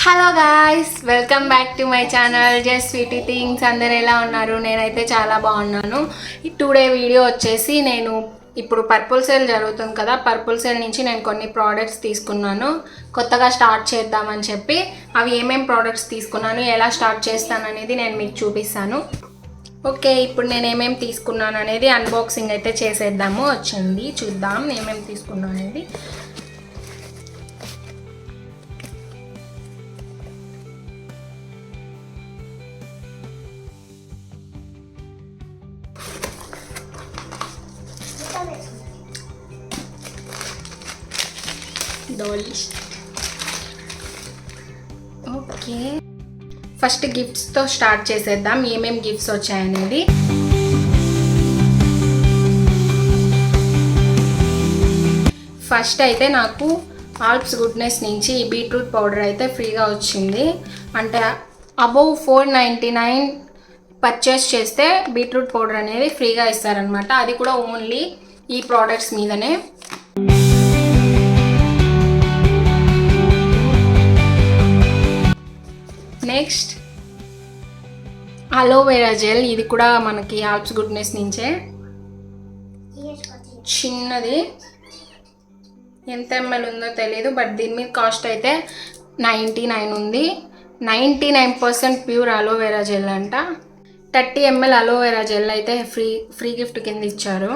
Hello guys, welcome back to my channel just sweety things. అందరు ఎలా ఉన్నారు? నేనైతే చాలా బాగున్నాను. ఈ టుడే వీడియో వచ్చేసి నేను ఇప్పుడు పర్పుల్ సేల్ జరుగుతుంది కదా, పర్పుల్ సేల్ నుంచి నేను కొన్ని ప్రోడక్ట్స్ తీసుకున్నాను. కొత్తగా స్టార్ట్ చేద్దామని చెప్పి అవి ఏమేం ప్రోడక్ట్స్ తీసుకున్నాను, ఎలా స్టార్ట్ చేస్తాను అనేది నేను మీకు చూపిస్తాను. ఓకే, ఇప్పుడు నేను ఏమేమి తీసుకున్నాను అనేది అన్బాక్సింగ్ అయితే చేసేద్దాము. వచ్చండి చూద్దాం ఏమేమి తీసుకున్నాను అనేది. ఓకే, ఫస్ట్ గిఫ్ట్స్తో స్టార్ట్ చేసేద్దాం. ఏమేమి గిఫ్ట్స్ వచ్చాయనేది. ఫస్ట్ అయితే నాకు ఆల్ప్స్ గుడ్నెస్ నుంచి బీట్రూట్ పౌడర్ అయితే ఫ్రీగా వచ్చింది. అంటే అబౌవ్ 499 పర్చేస్ చేస్తే బీట్రూట్ పౌడర్ అనేది ఫ్రీగా ఇస్తారనమాట. అది కూడా ఓన్లీ ఈ ప్రోడక్ట్స్ మీదనే. నెక్స్ట్ అలోవెరా జెల్, ఇది కూడా మనకి ఆల్ప్స్ గుడ్నెస్ నుంచే. చిన్నది, ఎంత ఎంఎల్ ఉందో తెలియదు, బట్ దీని మీద కాస్ట్ అయితే 99 ఉంది. 99% ప్యూర్ అలోవెరా జెల్ అంట. 30 ml అలోవెరా జెల్ అయితే ఫ్రీ గిఫ్ట్ కింద ఇచ్చారు.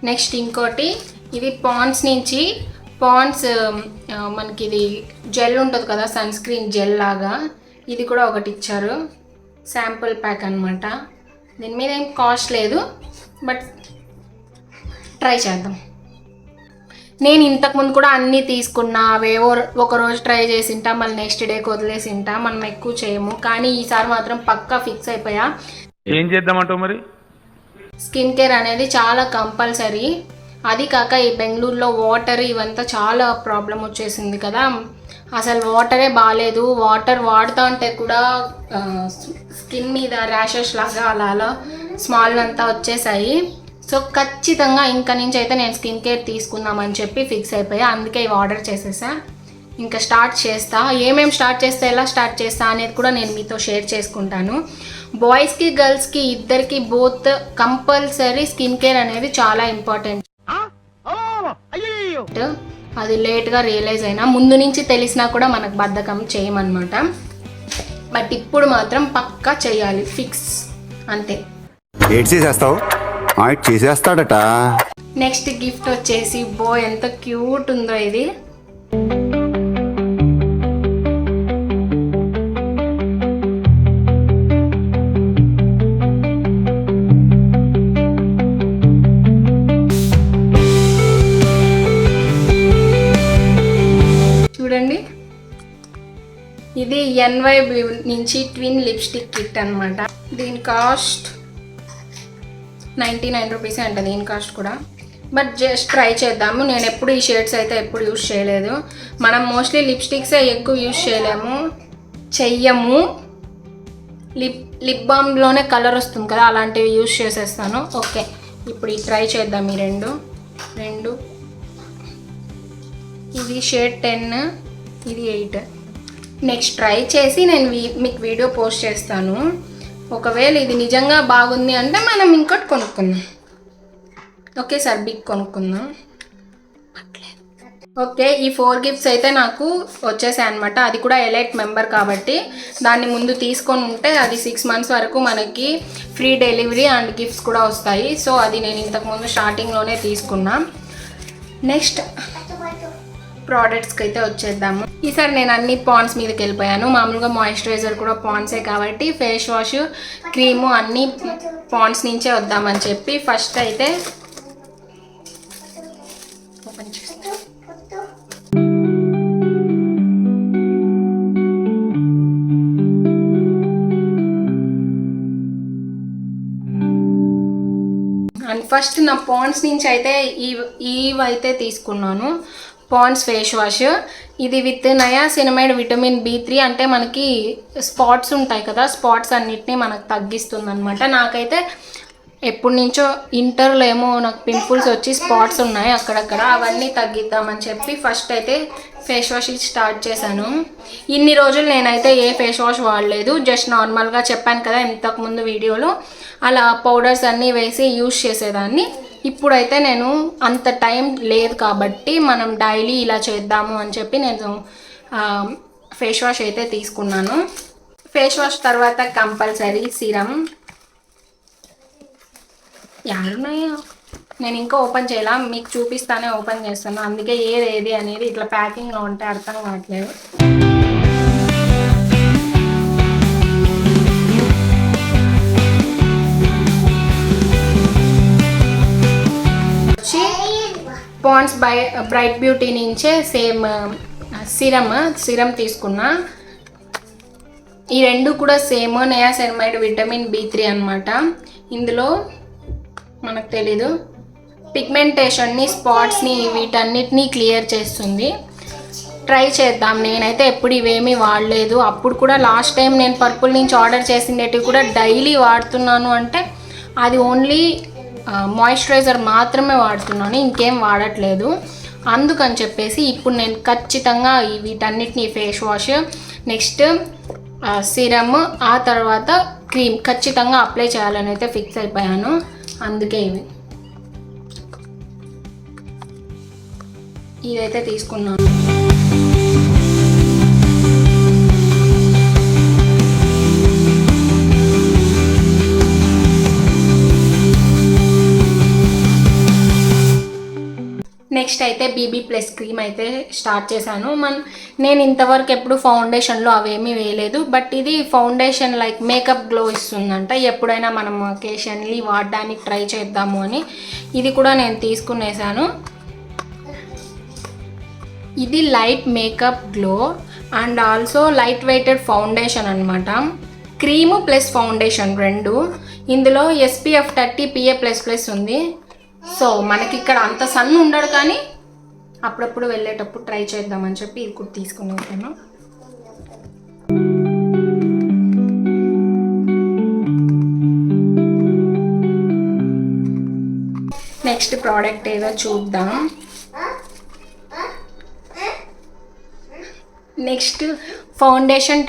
నెక్స్ట్ ఇంకోటి, ఇది పాండ్స్ నుంచి మనకి ఇది జెల్ ఉంటుంది కదా, సన్ స్క్రీన్ జెల్ లాగా, ఇది కూడా ఒకటి ఇచ్చారు. శాంపుల్ ప్యాక్ అనమాట. దీని మీద ఏం కాస్ట్ లేదు, బట్ ట్రై చేద్దాం. నేను ఇంతకుముందు కూడా అన్నీ తీసుకున్నా, అవేవో ఒకరోజు ట్రై చేసింటా, మళ్ళీ నెక్స్ట్ డేకి వదిలేసింటా. మనం ఎక్కువ చేయము, కానీ ఈసారి మాత్రం పక్కా ఫిక్స్ అయిపోయా. ఏం చేద్దామంటావు మరి? స్కిన్ కేర్ అనేది చాలా కంపల్సరీ. అది కాక ఈ బెంగళూరులో వాటర్ ఇవంతా చాలా ప్రాబ్లం వచ్చేసింది కదా, అసలు వాటరే బాగాలేదు. వాటర్ వాడుతూ ఉంటే కూడా స్కిన్ మీద ర్యాషెస్ లాగా అలా స్మాల్ అంతా వచ్చేసాయి. సో ఖచ్చితంగా ఇంకా నుంచి అయితే నేను స్కిన్ కేర్ తీసుకుందామని చెప్పి ఫిక్స్ అయిపోయా. అందుకే ఇవి ఆర్డర్ చేసేసా. ఇంకా స్టార్ట్ చేస్తా. ఏమేమి స్టార్ట్ చేస్తా, ఎలా స్టార్ట్ చేస్తా అనేది కూడా నేను మీతో షేర్ చేసుకుంటాను. బాయ్స్కి గర్ల్స్కి ఇద్దరికి బోత్ కంపల్సరీ స్కిన్ కేర్ అనేది చాలా ఇంపార్టెంట్. అది లేట్గా రియలైజ్ అయినా, ముందు నుంచి తెలిసినా కూడా మనకు బద్ధకం చేయమన్నమాట. బట్ ఇప్పుడు మాత్రం పక్కా చేయాలి, ఫిక్స్ అంతే. చేసేస్తాడట. నెక్స్ట్ గిఫ్ట్ వచ్చేసి ఎంత క్యూట్ ఉందో ఇది. చూడండి, ఇది NYB నుంచి ట్విన్ లిప్స్టిక్ కిట్ అనమాట. దీని కాస్ట్ 99 రూపీస్ అంట, దీని కాస్ట్ కూడా. బట్ జస్ట్ ట్రై చేద్దాము. నేను ఎప్పుడు ఈ షేడ్స్ అయితే ఎప్పుడు యూజ్ చేయలేదు. మనం మోస్ట్లీ లిప్స్టిక్సే ఎక్కువ యూజ్ చెయ్యము. లిప్ బామ్లోనే కలర్ వస్తుంది కదా, అలాంటివి యూజ్ చేసేస్తాను. ఓకే, ఇప్పుడు ఈ ట్రై చేద్దాం. ఈ రెండు ఇది షేడ్ 10, ఇది 8. నెక్స్ట్ ట్రై చేసి నేను మీకు వీడియో పోస్ట్ చేస్తాను. ఒకవేళ ఇది నిజంగా బాగుంది అంటే మనం ఇంకోటి కొనుక్కుందాం. ఓకే సార్, బిగ్ కొనుక్కుందాం. ఓకే, ఈ 4 గిఫ్ట్స్ అయితే నాకు వచ్చేసాయి అనమాట. అది కూడా ఎలైట్ మెంబర్ కాబట్టి దాన్ని ముందు తీసుకొని ఉంటే అది 6 months వరకు మనకి ఫ్రీ డెలివరీ అండ్ గిఫ్ట్స్ కూడా వస్తాయి. సో అది నేను ఇంతకుముందు స్టార్టింగ్లోనే తీసుకున్నా. నెక్స్ట్ ప్రోడక్ట్స్కి అయితే వచ్చేద్దాము. ఈసారి నేను అన్ని పాండ్స్ మీదకి వెళ్ళిపోయాను. మామూలుగా మాయిశ్చరైజర్ కూడా పాండ్సే కాబట్టి ఫేస్ వాష్, క్రీము అన్నీ పాండ్స్ నుంచే వద్దామని చెప్పి ఫస్ట్ అయితే ఓపెన్ చేస్తాను. అండ్ ఫస్ట్ నా పాండ్స్ నుంచి అయితే ఇవైతే తీసుకున్నాను. పాండ్స్ ఫేస్ వాష్, ఇది విత్ నయాసినమైడ్ విటమిన్ B3. అంటే మనకి స్పాట్స్ ఉంటాయి కదా, స్పాట్స్ అన్నిటినీ మనకు తగ్గిస్తుంది అనమాట. నాకైతే ఎప్పటి నుంచో ఇంటర్లో ఏమో నాకు పింపుల్స్ వచ్చి స్పాట్స్ ఉన్నాయి అక్కడక్కడ, అవన్నీ తగ్గిద్దామని చెప్పి ఫస్ట్ అయితే ఫేస్ వాష్ స్టార్ట్ చేశాను. ఇన్ని రోజులు నేనైతే ఏ ఫేస్ వాష్ వాడలేదు, జస్ట్ నార్మల్గా చెప్పాను కదా ఇంతకుముందు వీడియోలో, అలా పౌడర్స్ అన్నీ వేసి యూస్ చేసేదాన్ని. ఇప్పుడైతే నేను అంత టైం లేదు కాబట్టి మనం డైలీ ఇలా చేద్దాము అని చెప్పి నేను ఫేస్ వాష్ అయితే తీసుకున్నాను. ఫేస్ వాష్ తర్వాత కంపల్సరీ సిరం. యాడున్నాయో నేను ఇంకా ఓపెన్ చేయాల, మీకు చూపిస్తానే ఓపెన్ చేస్తాను, అందుకే ఏది అనేది ఇట్లా ప్యాకింగ్లో ఉంటే అర్థం కావట్లేదు. వచ్చి పాండ్స్ బ్రైట్ బ్యూటీ నుంచే సేమ్ సిరం తీసుకున్నా. ఈ రెండు కూడా సేమ్ నియాసినమైడ్ విటమిన్ B3 అనమాట. ఇందులో మనకు తెలీదు పిగ్మెంటేషన్ని, స్పాట్స్ని, వీటన్నిటినీ క్లియర్ చేస్తుంది. ట్రై చేద్దాం. నేనైతే ఎప్పుడు ఇవేమీ వాడలేదు. అప్పుడు కూడా లాస్ట్ టైం నేను పర్పుల్ నుంచి ఆర్డర్ చేసినవి కూడా డైలీ వాడుతున్నాను అంటే అది ఓన్లీ మాయిశ్చరైజర్ మాత్రమే వాడుతున్నాను, ఇంకేం వాడట్లేదు. అందుకని చెప్పేసి ఇప్పుడు నేను ఖచ్చితంగా వీటన్నిటిని ఫేస్ వాష్, నెక్స్ట్ సిరమ్, ఆ తర్వాత క్రీమ్ ఖచ్చితంగా అప్లై చేయాలని అయితే ఫిక్స్ అయిపోయాను. అందుకే ఇదైతే తీసుకున్నాను. నెక్స్ట్ అయితే BB+ క్రీమ్ అయితే స్టార్ట్ చేశాను. నేను ఇంతవరకు ఎప్పుడు ఫౌండేషన్లో అవేమీ వేయలేదు, బట్ ఇది ఫౌండేషన్ లైక్ మేకప్ గ్లో ఇస్తుందంట. ఎప్పుడైనా మనం ఒకేషన్లీ వాడడానికి ట్రై చేద్దాము అని ఇది కూడా నేను తీసుకునేసాను. ఇది light makeup glow and also light weighted foundation అనమాట. క్రీము ప్లస్ ఫౌండేషన్ రెండు. ఇందులో SPF 30 PA++ ఉంది. సో మనకి ఇక్కడ అంత సన్ ఉండడు, కానీ అప్పుడప్పుడు వెళ్ళేటప్పుడు ట్రై చేద్దామని చెప్పి ఇది కూడా తీసుకున్నాను. నెక్స్ట్ ప్రోడక్ట్ ఏదో చూద్దాం. నెక్స్ట్ ఫౌండేషన్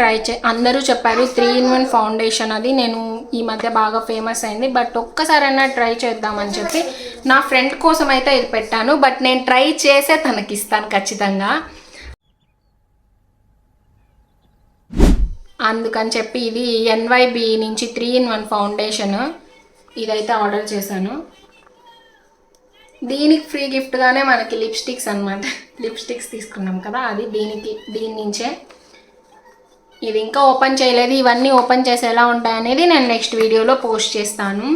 అందరూ చెప్పారు 3-in-1 ఫౌండేషన్, అది నేను ఈ మధ్య బాగా ఫేమస్ అయింది, బట్ ఒక్కసారైనా ట్రై చేద్దామని చెప్పి నా ఫ్రెండ్ కోసం అయితే ఇది పెట్టాను. బట్ నేను ట్రై చేసే తనకి ఇస్తాను ఖచ్చితంగా. అందుకని చెప్పి ఇది NYB నుంచి 3-in-1 ఫౌండేషన్ ఇదైతే ఆర్డర్ చేశాను. దీనికి ఫ్రీ గిఫ్ట్గానే మనకి లిప్స్టిక్స్ అనమాట, లిప్స్టిక్స్ తీసుకున్నాం కదా, అది దీని నుంచే. ఇది ఇంకా ఓపెన్ చేయలేదు. ఇవన్నీ ఓపెన్ చేసి ఎలా ఉంటాయనేది నేను నెక్స్ట్ వీడియోలో పోస్ట్ చేస్తాను.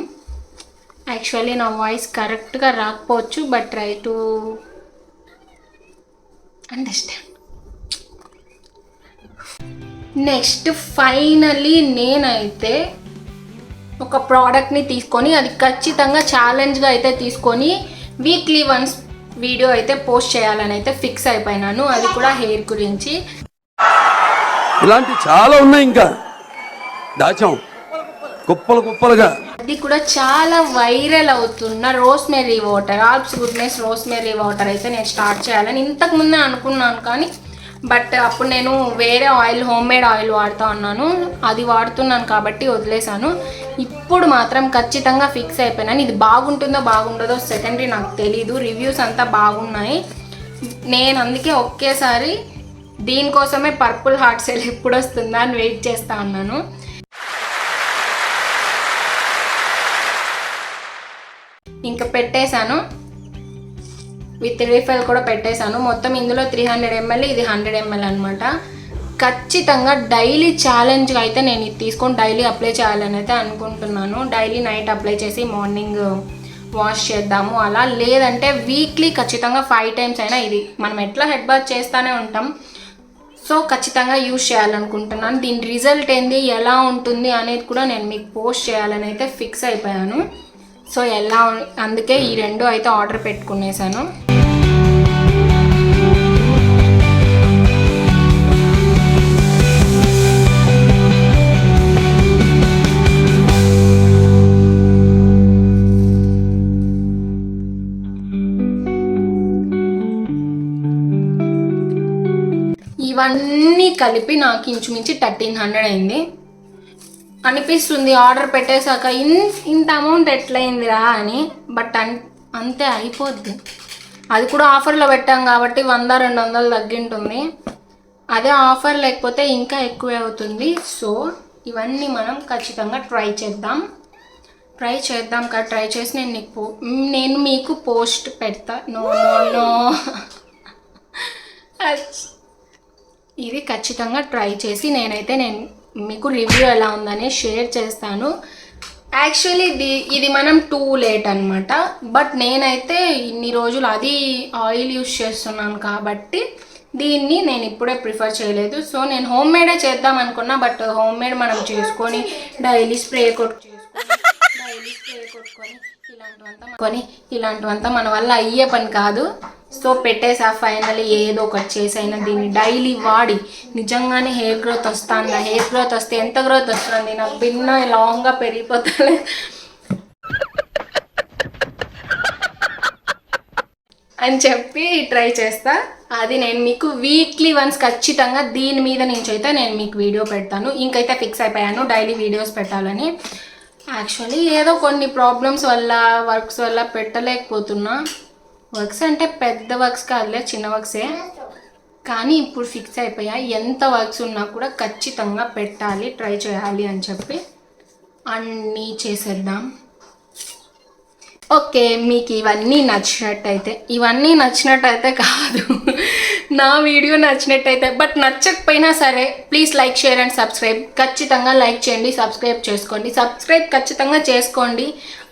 యాక్చువల్లీ నా వాయిస్ కరెక్ట్గా రాకపోవచ్చు, but try to understand. Next finally నేనైతే ఒక ప్రోడక్ట్ని తీసుకొని అది ఖచ్చితంగా ఛాలెంజ్గా అయితే తీసుకొని వీక్లీ వన్స్ వీడియో అయితే పోస్ట్ చేయాలని అయితే ఫిక్స్ అయిపోయినాను. అది కూడా హెయిర్ గురించి. ఇలాంటి చాలా ఉన్నాయి, ఇంకా దాచాం కుప్పలుగా. అది కూడా చాలా వైరల్ అవుతున్న rosemary water, Alps goodness rosemary water అయితే నేను స్టార్ట్ చేయాలని ఇంతకు ముందే అనుకున్నాను, కానీ బట్ అప్పుడు నేను వేరే ఆయిల్, హోమ్మేడ్ ఆయిల్ వాడుతూ ఉన్నాను, అది వాడుతున్నాను కాబట్టి వదిలేసాను. ఇప్పుడు మాత్రం ఖచ్చితంగా ఫిక్స్ అయిపోయినాను. ఇది బాగుంటుందో సెకండరీ నాకు తెలీదు, రివ్యూస్ అంతా బాగున్నాయి. నేను అందుకే ఒకేసారి దీనికోసమే పర్పుల్ హార్ట్ సేల్ ఎప్పుడు వస్తుందా అని వెయిట్ చేస్తూ ఉన్నాను. ఇంకా పెట్టేశాను, విత్ రీఫిల్ కూడా పెట్టేశాను. మొత్తం ఇందులో 300 ml, ఇది 100 ml అనమాట. ఖచ్చితంగా డైలీ ఛాలెంజ్గా అయితే నేను ఇది తీసుకొని డైలీ అప్లై చేయాలని అయితే అనుకుంటున్నాను. డైలీ నైట్ అప్లై చేసి మార్నింగ్ వాష్ చేద్దాము అలా, లేదంటే వీక్లీ ఖచ్చితంగా 5 times అయినా ఇది మనం ఎట్లా హెడ్ బాత్ చేస్తూనే ఉంటాం, సో ఖచ్చితంగా యూజ్ చేయాలనుకుంటున్నాను. దీని రిజల్ట్ ఏంది, ఎలా ఉంటుంది అనేది కూడా నేను మీకు పోస్ట్ చేయాలని అయితే ఫిక్స్ అయిపోయాను. సో అందుకే ఈ రెండు అయితే ఆర్డర్ పెట్టుకునేసాను. ఇవన్నీ కలిపి నాకు ఇంచుమించి 1300 అయింది అనిపిస్తుంది ఆర్డర్ పెట్టేశాక. ఇంత అమౌంట్ ఎట్లయిందిరా అని. బట్ అంతే అయిపోద్ది. అది కూడా ఆఫర్లో పెట్టాం కాబట్టి 100-200 తగ్గింటుంది. అదే ఆఫర్ లేకపోతే ఇంకా ఎక్కువే అవుతుంది. సో ఇవన్నీ మనం ఖచ్చితంగా ట్రై చేద్దాం కదా. ట్రై చేసి నేను మీకు పోస్ట్ పెడతా. నో ఇది ఖచ్చితంగా ట్రై చేసి నేను మీకు రివ్యూ ఎలా ఉందని షేర్ చేస్తాను. యాక్చువల్లీ ఇది మనం టూ లేట్ అనమాట. బట్ నేనైతే ఇన్ని రోజులు అది ఆయిల్ యూస్ చేస్తున్నాను కాబట్టి దీన్ని నేను ఇప్పుడే ప్రిఫర్ చేయలేదు. సో నేను హోమ్ మేడే చేద్దాం అనుకున్నా. బట్ హోమ్ మేడ్ మనం చేసుకొని డైలీ స్ప్రే కొట్టుకొని ఇలాంటివంతా మన వల్ల అయ్యే పని కాదు. సో పెట్టేసా ఫైనల్లీ ఏదో ఒకటి చేసైనా దీన్ని డైలీ వాడి నిజంగానే హెయిర్ గ్రోత్ వస్తుందా, హెయిర్ గ్రోత్ వస్తే ఎంత గ్రోత్ వస్తుంది, నాకు భిన్న లాంగ్గా పెరిగిపోతుంది అని చెప్పి ట్రై చేస్తా. అది నేను మీకు వీక్లీ వన్స్ ఖచ్చితంగా దీని మీద నుంచి అయితే నేను మీకు వీడియో పెడతాను. ఇంకైతే ఫిక్స్ అయిపోయాను డైలీ వీడియోస్ పెట్టాలని. యాక్చువల్లీ ఏదో కొన్ని ప్రాబ్లమ్స్ వల్ల వర్క్స్ వల్ల పెట్టలేకపోతున్నా. వర్క్స్ అంటే పెద్ద వర్క్స్ కాదులే, చిన్న వర్క్సే. కానీ ఇప్పుడు ఫిక్స్ అయిపోయా ఎంత వర్క్స్ ఉన్నా కూడా ఖచ్చితంగా పెట్టాలి, ట్రై చేయాలి అని చెప్పి అన్నీ చేసేద్దాం. ఓకే, మీకు ఇవన్నీ నచ్చినట్టయితే కాదు, నా వీడియో నచ్చినట్టయితే, బట్ నచ్చకపోయినా సరే please like, share and subscribe. ఖచ్చితంగా లైక్ చేయండి, సబ్స్క్రైబ్ ఖచ్చితంగా చేసుకోండి.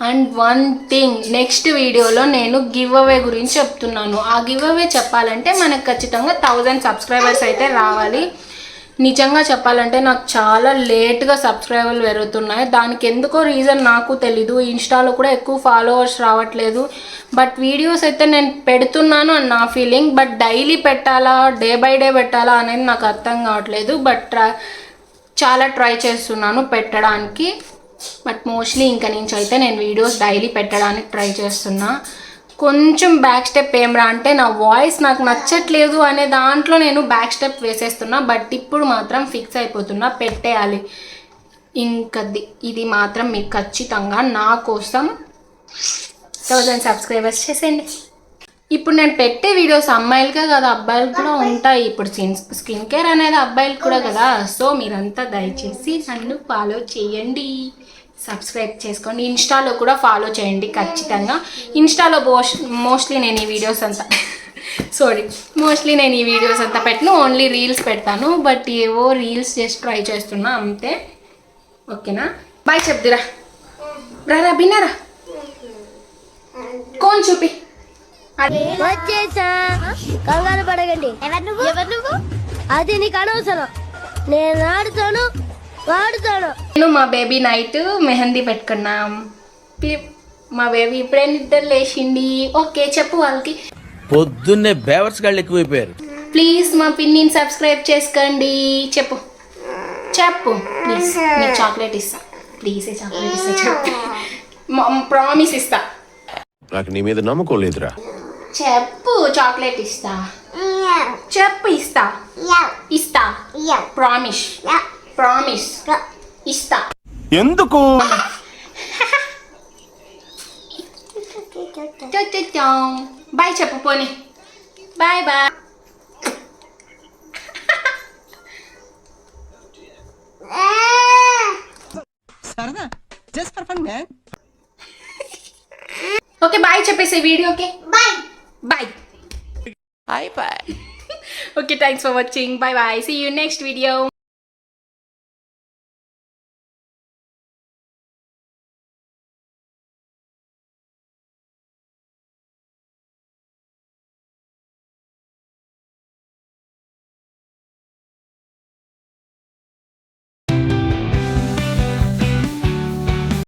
అండ్ వన్ థింగ్, నెక్స్ట్ వీడియోలో నేను గివ్ అవే గురించి చెప్తున్నాను. ఆ గివ్ అవే చెప్పాలంటే మనకు ఖచ్చితంగా 1000 సబ్స్క్రైబర్స్ అయితే రావాలి. నిజంగా చెప్పాలంటే నాకు చాలా లేట్గా సబ్స్క్రైబర్లు పెరుగుతున్నాయి. దానికి ఎందుకో రీజన్ నాకు తెలీదు. ఇన్స్టాలో కూడా ఎక్కువ ఫాలోవర్స్ రావట్లేదు. బట్ వీడియోస్ అయితే నేను పెడుతున్నాను అని నా ఫీలింగ్. బట్ డైలీ పెట్టాలా, డే బై డే పెట్టాలా అనేది నాకు అర్థం కావట్లేదు. బట్ చాలా ట్రై చేస్తున్నాను పెట్టడానికి. బట్ మోస్ట్లీ ఇంకా నుంచి అయితే నేను వీడియోస్ డైలీ పెట్టడానికి ట్రై చేస్తున్నా. కొంచెం బ్యాక్ స్టెప్ ఏమరా అంటే నా వాయిస్ నాకు నచ్చట్లేదు అనే దాంట్లో నేను బ్యాక్ స్టెప్ వేసేస్తున్నా. బట్ ఇప్పుడు మాత్రం ఫిక్స్ అయిపోతున్నా, పెట్టేయాలి. ఇది మాత్రం మీకు ఖచ్చితంగా నా కోసం 1000 సబ్స్క్రైబర్స్ చేసేయండి. ఇప్పుడు నేను పెట్టే వీడియోస్ అమ్మాయిలకే కదా, అబ్బాయిలకు కూడా ఉంటాయి. ఇప్పుడు స్కిన్ కేర్ అనేది అబ్బాయిలకు కూడా కదా. సో మీరంతా దయచేసి నన్ను ఫాలో చేయండి, సబ్స్క్రైబ్ చేసుకోండి. ఇన్స్టాలో కూడా ఫాలో చేయండి ఖచ్చితంగా. ఇన్స్టాలో మోస్ట్లీ నేను ఈ వీడియోస్ అంతా పెట్టను, ఓన్లీ రీల్స్ పెడతాను. బట్ ఏవో రీల్స్ జస్ట్ ట్రై చేస్తున్నా అంతే. ఓకేనా, బాయ్ చెప్దురా. రా బిన్నారా, కోన్ చూపి. వచ్చేసా, కంగారు పడగండి. ఎవరు నువ్వు? అది నీకు అనవసరం. నేను ఆడుతాను, వాడుతాను. నేను మా బేబీ నైట్ మెహందీ పెట్టుకున్నాం. మా బేబీ ఇప్పుడే నిద్ర లేచింది. ఓకే చెప్పు వాళ్ళకి. పొద్దున్నే బేవర్స్ గాళ్ళు ఎక్కువైపోయారు. ప్లీజ్ మా పిన్నిని సబ్స్క్రైబ్ చేసుకోండి. చెప్పు ప్లీజ్. నీకు చాక్లెట్ ఇస్తా, ప్లీజ్ చాక్లెట్ ఇస్తా. చెప్పు, ప్రామిస్ ఇస్తా. నాకు నీ మీద నమ్మకం లేదురా. చెప్పు, చాక్లెట్ ఇస్తా. చెప్పు, ఇస్తా. ప్రామిస్ ఇస్తా. ఎందుకు? బాయ్ చెప్పు పోనీ. బాయ్. సరదా, just for fun man. Okay bye చెప్పేసి వీడియోకి. Bye. Okay, thanks for watching. Bye. See you next video.